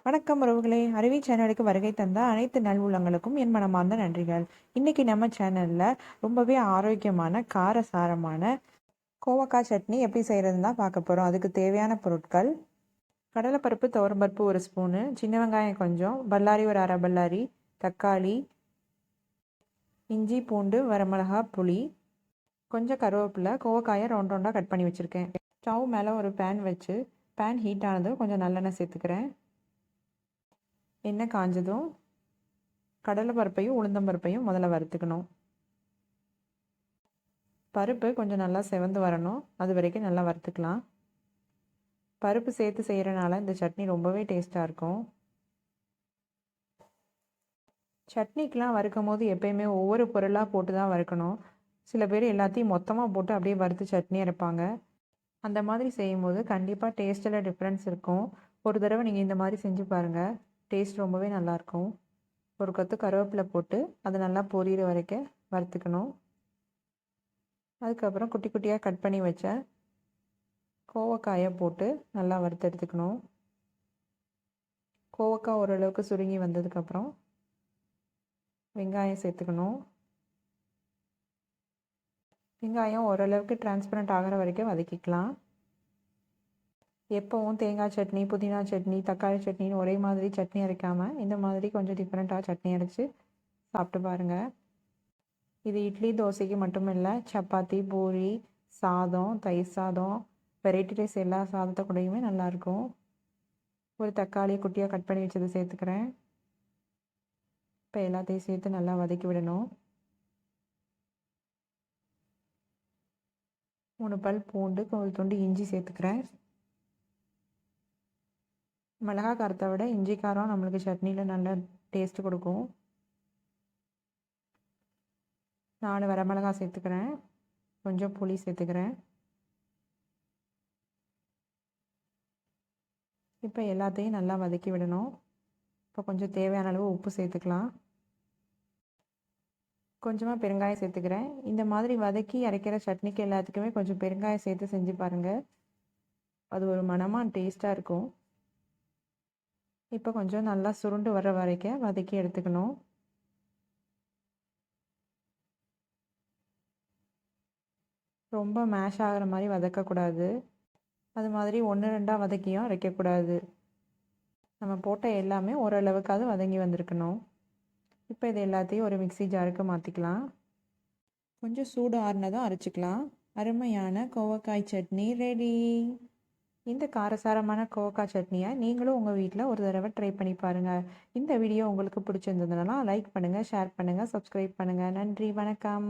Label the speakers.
Speaker 1: வணக்கம் உறவுகளே, அருவி சேனலுக்கு வருகை தந்த அனைத்து நல்வுள்ளங்களுக்கும் என் மனமார்ந்த நன்றிகள். இன்னைக்கு நம்ம சேனல்ல ரொம்பவே ஆரோக்கியமான காரசாரமான கோவக்காய் சட்னி எப்படி செய்யறதுன்னு தான் பார்க்க போறோம். அதுக்கு தேவையான பொருட்கள்: கடலைப்பருப்பு, துவரம்பருப்பு 1 ஸ்பூனு, சின்ன வெங்காயம் கொஞ்சம், பல்லாரி ஒரு அரை பல்லாரி, தக்காளி, இஞ்சி பூண்டு, வரமிளகா, புளி, கொஞ்சம் கருவேப்பிலை, கோவக்காயை ரவுண்ட் ரவுண்டாக கட் பண்ணி வச்சுருக்கேன். ஸ்டவ் மேலே ஒரு பேன் வச்சு பேன் ஹீட் ஆனதும் கொஞ்சம் நல்லெண்ணெய் சேர்த்துக்கிறேன். எண்ணெய் காஞ்சதும் கடலை பருப்பையும் உளுந்தம்பருப்பையும் முதல்ல வறுத்துக்கணும். பருப்பு கொஞ்சம் நல்லா செவந்து வரணும், அது வரைக்கும் நல்லா வறுத்துக்கலாம். பருப்பு சேர்த்து செய்கிறனால இந்த சட்னி ரொம்பவே டேஸ்ட்டாக இருக்கும். சட்னிக்கெலாம் வறுக்கும் போது எப்பயுமே ஒவ்வொரு பொருளாக போட்டு தான் வறுக்கணும். சில பேர் எல்லாத்தையும் மொத்தமாக போட்டு அப்படியே வறுத்து சட்னி அரைப்பாங்க. அந்த மாதிரி செய்யும்போது கண்டிப்பாக டேஸ்ட்டில் டிஃப்ரென்ஸ் இருக்கும். ஒரு தடவை நீங்கள் இந்த மாதிரி செஞ்சு பாருங்கள், டேஸ்ட் ரொம்பவே நல்லாயிருக்கும். ஒரு கொத்து கருவேப்பிலை போட்டு அது நல்லா பொரியிற வரைக்கும் வறுத்துக்கணும். அதுக்கப்புறம் குட்டி குட்டியாக கட் பண்ணி வச்ச கோவக்காயை போட்டு நல்லா வறுத்து எடுத்துக்கணும். கோவக்காய் ஓரளவுக்கு சுருங்கி வந்ததுக்கப்புறம் வெங்காயம் சேர்த்துக்கணும். வெங்காயம் ஓரளவுக்கு டிரான்ஸ்பரண்ட் ஆகிற வரைக்கும் வதக்கிக்கலாம். எப்போவும் தேங்காய் சட்னி, புதினா சட்னி, தக்காளி சட்னின்னு ஒரே மாதிரி சட்னி அரைக்காமல் இந்த மாதிரி கொஞ்சம் டிஃப்ரெண்ட்டாக சட்னி அரைச்சி சாப்பிட்டு பாருங்கள். இது இட்லி தோசைக்கு மட்டும் இல்லை, சப்பாத்தி, பூரி, சாதம், தயிர் சாதம், வெரைட்டி ரைஸ் எல்லா சாதத்தை கூடயுமே நல்லாயிருக்கும். ஒரு தக்காளி குட்டியாக கட் பண்ணி வச்சதை சேர்த்துக்கிறேன். இப்போ எல்லாத்தையும் சேர்த்து நல்லா வதக்கி விடணும். 3 பல் பூண்டு, ஒரு துண்டு இஞ்சி சேர்த்துக்கிறேன். மிளகா காரத்தை விட இஞ்சி காரம் நம்மளுக்கு சட்னியில் நல்ல டேஸ்ட்டு கொடுக்கும். 4 வரமிளகா சேர்த்துக்கிறேன். கொஞ்சம் புளி சேர்த்துக்கிறேன். இப்போ எல்லாத்தையும் நல்லா வதக்கி விடணும். இப்போ கொஞ்சம் தேவையான அளவு உப்பு சேர்த்துக்கலாம். கொஞ்சமாக பெருங்காயம் சேர்த்துக்கிறேன். இந்த மாதிரி வதக்கி அரைக்கிற சட்னிக்கு எல்லாத்துக்குமே கொஞ்சம் பெருங்காயம் சேர்த்து செஞ்சு பாருங்கள், அது ஒரு மணமாக டேஸ்ட்டாக இருக்கும். இப்போ கொஞ்சம் நல்லா சுருண்டு வர வரைக்கும் வதக்கி எடுத்துக்கணும். ரொம்ப மேஷ் ஆகிற மாதிரி வதக்கக்கூடாது, அது மாதிரி 1-2 வதக்கியும் அரைக்கக்கூடாது. நம்ம போட்ட எல்லாமே ஓரளவுக்காவது வதங்கி வந்திருக்கணும். இப்போ இது எல்லாத்தையும் ஒரு மிக்ஸி ஜாருக்கு மாற்றிக்கலாம். கொஞ்சம் சூடு ஆறுனதும் அரைச்சிக்கலாம். அருமையான கோவக்காய் சட்னி ரெடி. இந்த காரசாரமான கோவக்காய் சட்னியை நீங்களும் உங்கள் வீட்டில் ஒரு தடவை ட்ரை பண்ணி பாருங்கள். இந்த வீடியோ உங்களுக்கு பிடிச்சிருந்ததுனால லைக் பண்ணுங்கள், ஷேர் பண்ணுங்கள், சப்ஸ்கிரைப் பண்ணுங்கள். நன்றி, வணக்கம்.